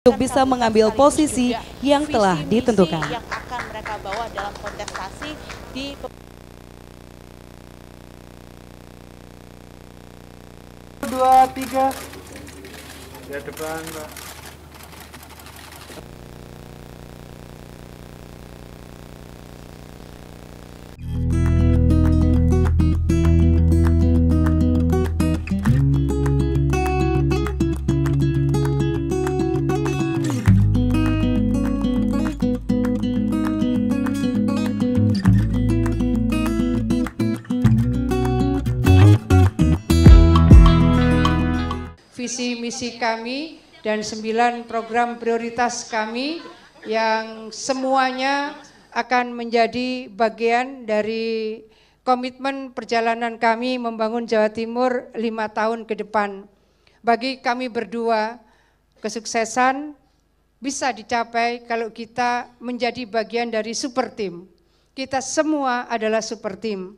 untuk bisa mengambil posisi yang telah ditentukan. Yang akan mereka bawa dalam kontestasi di 2, 3 di depan, Pak. Visi misi kami dan 9 program prioritas kami yang semuanya akan menjadi bagian dari komitmen perjalanan kami membangun Jawa Timur 5 tahun ke depan. Bagi kami berdua, kesuksesan bisa dicapai kalau kita menjadi bagian dari super team. Kita semua adalah super team.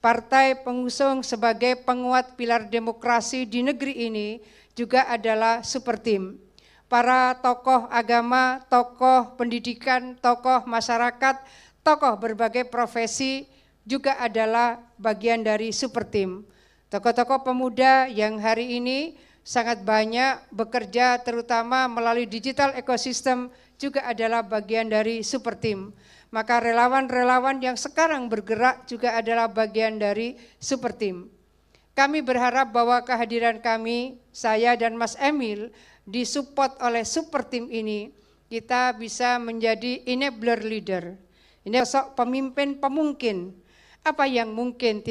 Partai pengusung sebagai penguat pilar demokrasi di negeri ini juga adalah super team. Para tokoh agama, tokoh pendidikan, tokoh masyarakat, tokoh berbagai profesi juga adalah bagian dari super team. Tokoh-tokoh pemuda yang hari ini sangat banyak bekerja terutama melalui digital ekosistem juga adalah bagian dari super team. Maka relawan-relawan yang sekarang bergerak juga adalah bagian dari super team. Kami berharap bahwa kehadiran kami, saya dan Mas Emil, disupport oleh super team ini, kita bisa menjadi enabler leader. Ini sosok pemimpin pemungkin. Apa yang mungkin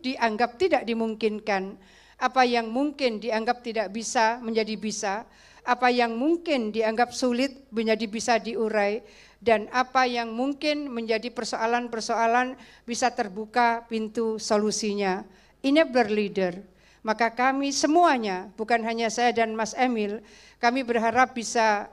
dianggap tidak dimungkinkan, apa yang mungkin dianggap tidak bisa menjadi bisa, apa yang mungkin dianggap sulit menjadi bisa diurai, dan apa yang mungkin menjadi persoalan-persoalan bisa terbuka pintu solusinya. Enabler leader. Maka kami semuanya, bukan hanya saya dan Mas Emil, kami berharap bisa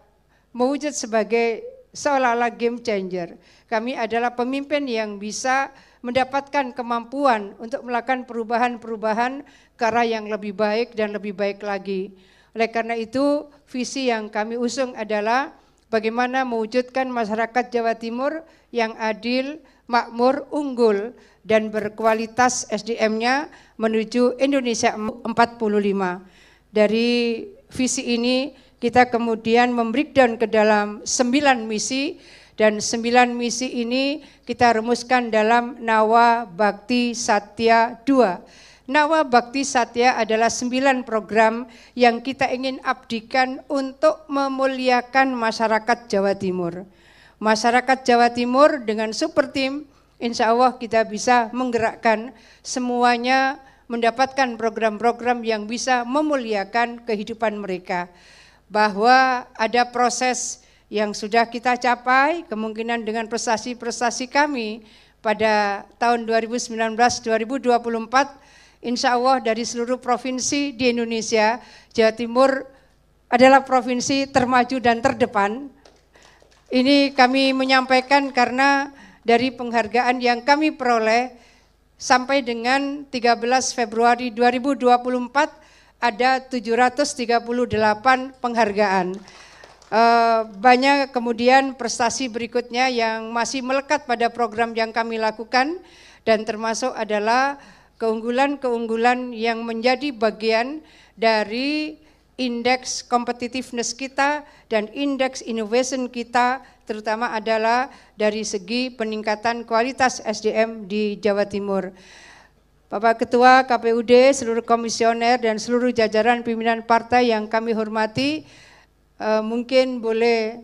mewujud sebagai seolah-olah game changer. Kami adalah pemimpin yang bisa mendapatkan kemampuan untuk melakukan perubahan-perubahan ke arah yang lebih baik dan lebih baik lagi. Oleh karena itu, visi yang kami usung adalah bagaimana mewujudkan masyarakat Jawa Timur yang adil, makmur, unggul, dan berkualitas SDM-nya menuju Indonesia 45. Dari visi ini kita kemudian membreakdown ke dalam 9 misi, dan 9 misi ini kita rumuskan dalam Nawa Bakti Satya 2. Nawa Bakti Satya adalah 9 program yang kita ingin abdikan untuk memuliakan masyarakat Jawa Timur. Masyarakat Jawa Timur dengan super team, insya Allah kita bisa menggerakkan semuanya mendapatkan program-program yang bisa memuliakan kehidupan mereka. Bahwa ada proses yang sudah kita capai, kemungkinan dengan prestasi-prestasi kami pada tahun 2019-2024, insya Allah dari seluruh provinsi di Indonesia, Jawa Timur adalah provinsi termaju dan terdepan. Ini kami menyampaikan karena dari penghargaan yang kami peroleh sampai dengan 13 Februari 2024 ada 738 penghargaan. Banyak kemudian prestasi berikutnya yang masih melekat pada program yang kami lakukan, dan termasuk adalah keunggulan-keunggulan yang menjadi bagian dari indeks competitiveness kita dan indeks innovation kita, terutama adalah dari segi peningkatan kualitas SDM di Jawa Timur. Bapak Ketua KPUD, seluruh komisioner dan seluruh jajaran pimpinan partai yang kami hormati, mungkin boleh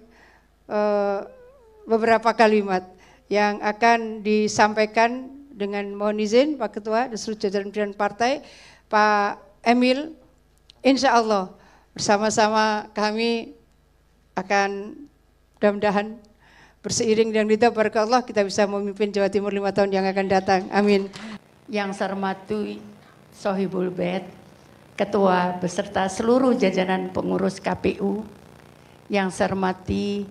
beberapa kalimat yang akan disampaikan dengan mohon izin Pak Ketua dan seluruh jajaran pimpinan partai. Pak Emil, insya Allah bersama-sama kami akan mudah-mudahan berseiring dengan ridha barak Allah kita bisa memimpin Jawa Timur 5 tahun yang akan datang. Amin. Yang saya hormati Sohibul Bait, Ketua beserta seluruh jajaran pengurus KPU, yang saya hormati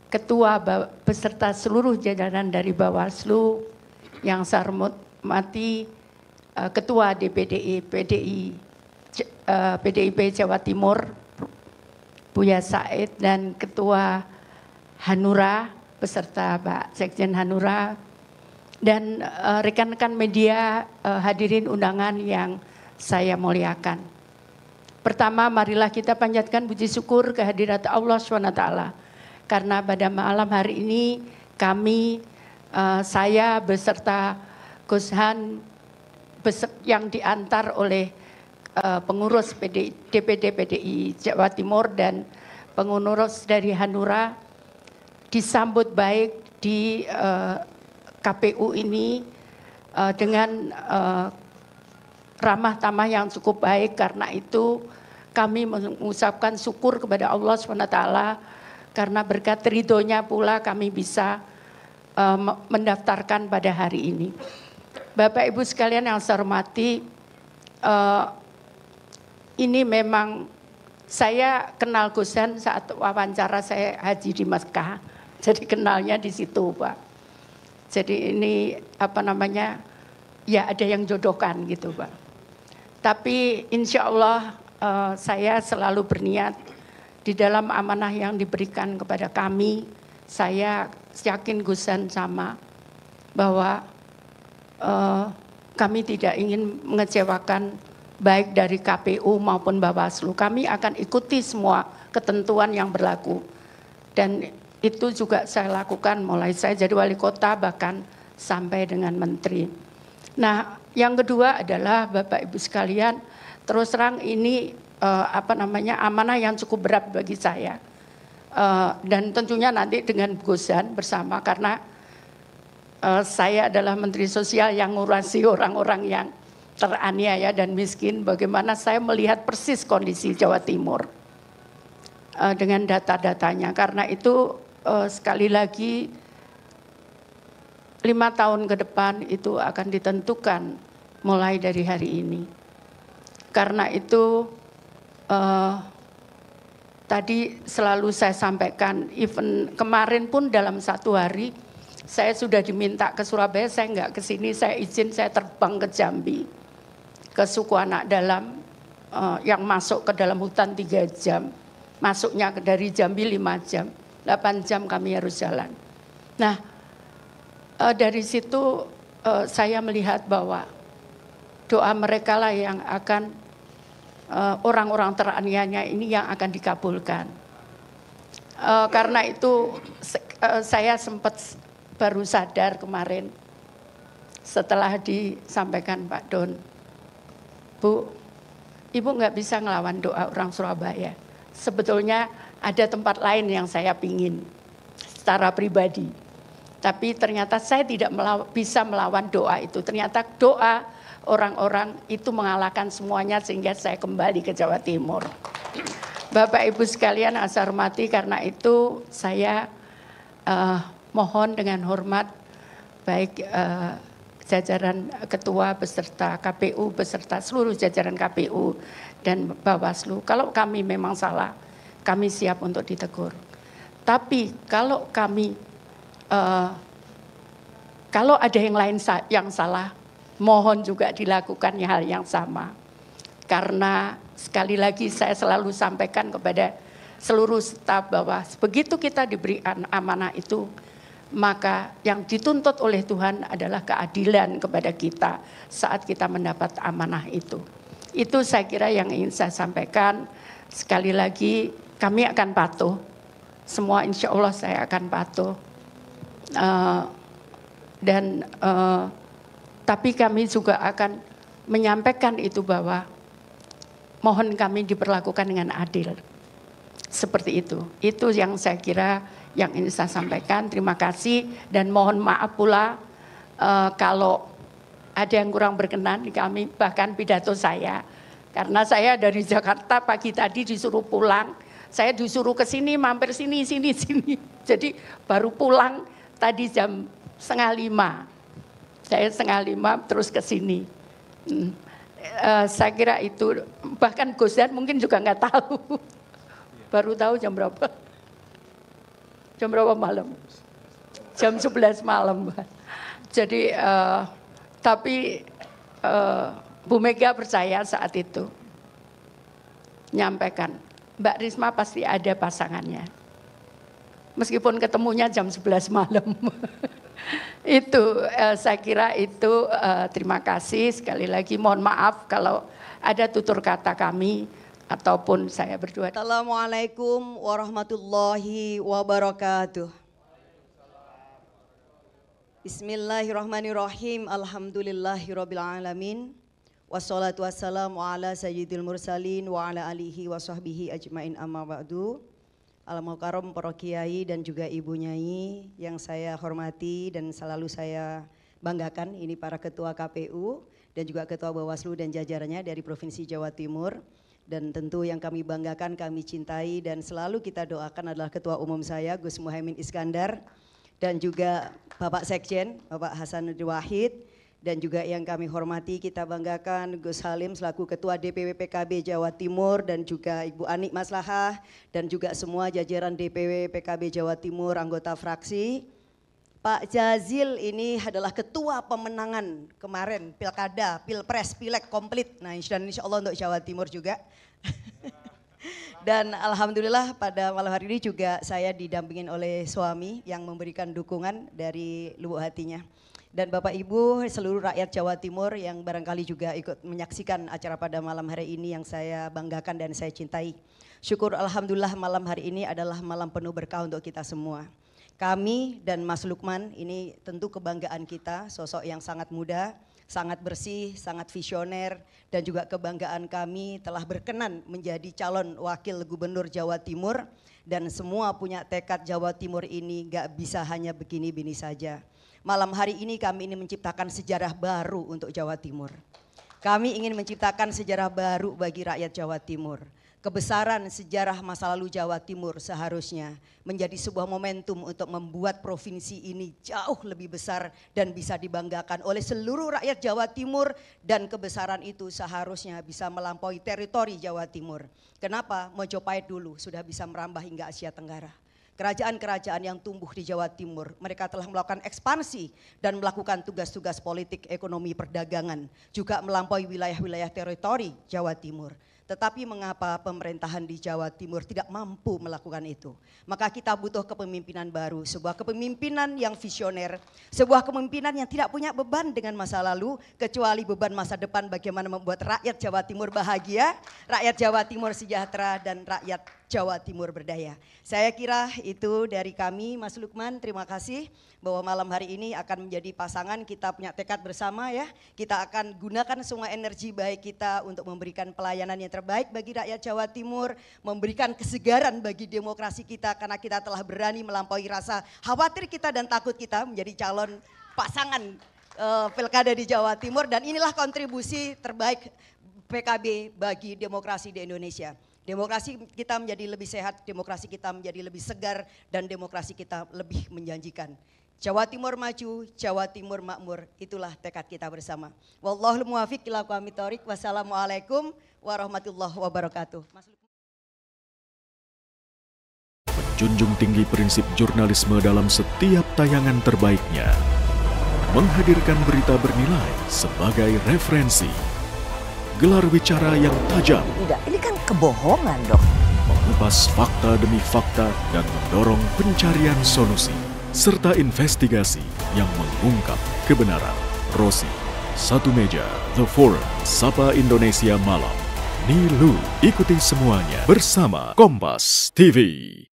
Ketua beserta seluruh jajaran dari Bawaslu, yang saya hormati Ketua DPD PDIP Jawa Timur Buya Said dan Ketua Hanura beserta Pak Sekjen Hanura dan rekan-rekan media, hadirin undangan yang saya muliakan. Pertama, marilah kita panjatkan puji syukur kehadirat Allah SWT. Karena pada malam hari ini kami, saya beserta Gus Han yang diantar oleh pengurus DPD PDI Jawa Timur dan pengurus dari Hanura disambut baik di KPU ini dengan ramah tamah yang cukup baik. Karena itu kami mengucapkan syukur kepada Allah SWT karena berkat ridhonya pula kami bisa mendaftarkan pada hari ini. Bapak Ibu sekalian yang saya hormati, ini memang saya kenal Gus Han saat wawancara saya haji di Mekah, jadi kenalnya di situ Pak. Jadi ini apa namanya, ya ada yang jodohkan gitu Pak. Tapi insya Allah saya selalu berniat di dalam amanah yang diberikan kepada kami. Saya yakin Gus Han sama bahwa kami tidak ingin mengecewakan baik dari KPU maupun Bawaslu. Kami akan ikuti semua ketentuan yang berlaku. Dan itu juga saya lakukan mulai saya jadi wali kota bahkan sampai dengan menteri. Nah, yang kedua adalah Bapak Ibu sekalian, terus terang ini amanah yang cukup berat bagi saya. Dan tentunya nanti dengan Gus Han bersama karena saya adalah Menteri Sosial yang ngurusi orang-orang yang teraniaya dan miskin. Bagaimana saya melihat persis kondisi Jawa Timur dengan data-datanya. Karena itu sekali lagi 5 tahun ke depan itu akan ditentukan mulai dari hari ini. Karena itu tadi selalu saya sampaikan, even kemarin pun dalam 1 hari saya sudah diminta ke Surabaya, saya nggak ke sini, saya izin saya terbang ke Jambi, ke suku anak dalam yang masuk ke dalam hutan 3 jam, masuknya dari Jambi 5 jam, 8 jam kami harus jalan. Nah dari situ saya melihat bahwa doa mereka lah yang akan orang-orang teraniaya ini yang akan dikabulkan. Karena itu saya sempat baru sadar kemarin setelah disampaikan Pak Don, Bu, Ibu nggak bisa ngelawan doa orang Surabaya. Sebetulnya ada tempat lain yang saya pingin secara pribadi. Tapi ternyata saya tidak bisa melawan doa itu. Ternyata doa orang-orang itu mengalahkan semuanya sehingga saya kembali ke Jawa Timur. Bapak Ibu sekalian yang saya hormati, karena itu saya mohon dengan hormat baik jajaran ketua beserta KPU beserta seluruh jajaran KPU dan Bawaslu, kalau kami memang salah, kami siap untuk ditegur. Tapi kalau kami kalau ada yang lain yang salah, mohon juga dilakukan hal yang sama. Karena sekali lagi saya selalu sampaikan kepada seluruh staf bahwa begitu kita diberi amanah itu, maka yang dituntut oleh Tuhan adalah keadilan kepada kita saat kita mendapat amanah itu. Itu saya kira yang ingin saya sampaikan. Sekali lagi kami akan patuh. Semua insya Allah saya akan patuh. Tapi kami juga akan menyampaikan itu bahwa mohon kami diperlakukan dengan adil. Seperti itu. Itu yang saya kira yang ingin saya sampaikan. Terima kasih dan mohon maaf pula kalau ada yang kurang berkenan di kami, bahkan pidato saya. Karena saya dari Jakarta pagi tadi disuruh pulang, saya disuruh ke sini, mampir sini. Jadi baru pulang tadi jam 4:30. Saya 4:30 terus ke sini. Saya kira itu, bahkan Gus Han mungkin juga nggak tahu. Baru tahu jam berapa? Jam berapa malam? Jam 11 malam. Jadi tapi Bu Mega percaya saat itu nyampaikan Mbak Risma pasti ada pasangannya. Meskipun ketemunya jam 11 malam. Itu saya kira itu terima kasih sekali lagi, mohon maaf kalau ada tutur kata kami ataupun saya berdua. Assalamualaikum warahmatullahi wabarakatuh. Bismillahirrahmanirrahim. Alhamdulillahirabbil alamin. Wassalatu wassalamu ala sayyidil mursalin wa ala alihi wa sahbihi ajmain amma ba'du. Al-Mukarram para kiai dan juga ibu nyai yang saya hormati dan selalu saya banggakan, ini para ketua KPU dan juga ketua Bawaslu dan jajarannya dari Provinsi Jawa Timur. Dan tentu yang kami banggakan, kami cintai dan selalu kita doakan adalah ketua umum saya Gus Muhaimin Iskandar dan juga Bapak Sekjen Bapak Hasanuddin Wahid. Dan juga yang kami hormati, kita banggakan Gus Halim selaku Ketua DPW PKB Jawa Timur dan juga Ibu Anik Maslahah dan juga semua jajaran DPW PKB Jawa Timur, anggota fraksi. Pak Jazil ini adalah ketua pemenangan kemarin Pilkada, Pilpres, Pileg komplit. Nah insya Allah untuk Jawa Timur juga. Dan alhamdulillah pada malam hari ini juga saya didampingin oleh suami yang memberikan dukungan dari lubuk hatinya. Dan Bapak Ibu seluruh rakyat Jawa Timur yang barangkali juga ikut menyaksikan acara pada malam hari ini yang saya banggakan dan saya cintai. Syukur alhamdulillah malam hari ini adalah malam penuh berkah untuk kita semua. Kami dan Mas Lukman ini tentu kebanggaan kita, sosok yang sangat muda, sangat bersih, sangat visioner dan juga kebanggaan kami telah berkenan menjadi calon wakil gubernur Jawa Timur dan semua punya tekad Jawa Timur ini gak bisa hanya begini-begini saja. Malam hari ini kami ingin menciptakan sejarah baru untuk Jawa Timur. Kami ingin menciptakan sejarah baru bagi rakyat Jawa Timur. Kebesaran sejarah masa lalu Jawa Timur seharusnya menjadi sebuah momentum untuk membuat provinsi ini jauh lebih besar dan bisa dibanggakan oleh seluruh rakyat Jawa Timur dan kebesaran itu seharusnya bisa melampaui teritori Jawa Timur. Kenapa? Mojopahit dulu sudah bisa merambah hingga Asia Tenggara. Kerajaan-kerajaan yang tumbuh di Jawa Timur, mereka telah melakukan ekspansi dan melakukan tugas-tugas politik, ekonomi, perdagangan, juga melampaui wilayah-wilayah teritori Jawa Timur. Tetapi mengapa pemerintahan di Jawa Timur tidak mampu melakukan itu? Maka kita butuh kepemimpinan baru, sebuah kepemimpinan yang visioner, sebuah kepemimpinan yang tidak punya beban dengan masa lalu, kecuali beban masa depan bagaimana membuat rakyat Jawa Timur bahagia, rakyat Jawa Timur sejahtera dan rakyat Jawa Timur berdaya. Saya kira itu dari kami, Mas Lukman, terima kasih bahwa malam hari ini akan menjadi pasangan, kita punya tekad bersama ya. Kita akan gunakan semua energi baik kita untuk memberikan pelayanan yang terbaik bagi rakyat Jawa Timur, memberikan kesegaran bagi demokrasi kita karena kita telah berani melampaui rasa khawatir kita dan takut kita menjadi calon pasangan pilkada di Jawa Timur dan inilah kontribusi terbaik PKB bagi demokrasi di Indonesia. Demokrasi kita menjadi lebih sehat, demokrasi kita menjadi lebih segar dan demokrasi kita lebih menjanjikan. Jawa Timur maju, Jawa Timur makmur, itulah tekad kita bersama. Wallahul muwaffiq ila aqwamit thoriq. Wassalamualaikum warahmatullahi wabarakatuh. Menjunjung tinggi prinsip jurnalisme dalam setiap tayangan terbaiknya. Menghadirkan berita bernilai sebagai referensi. Gelar bicara yang tajam. Tidak, ini kan kebohongan dok. Mengupas fakta demi fakta dan mendorong pencarian solusi. Serta investigasi yang mengungkap kebenaran. Rosi, Satu Meja, The Forum, Sapa Indonesia Malam. Nilu, ikuti semuanya bersama Kompas TV.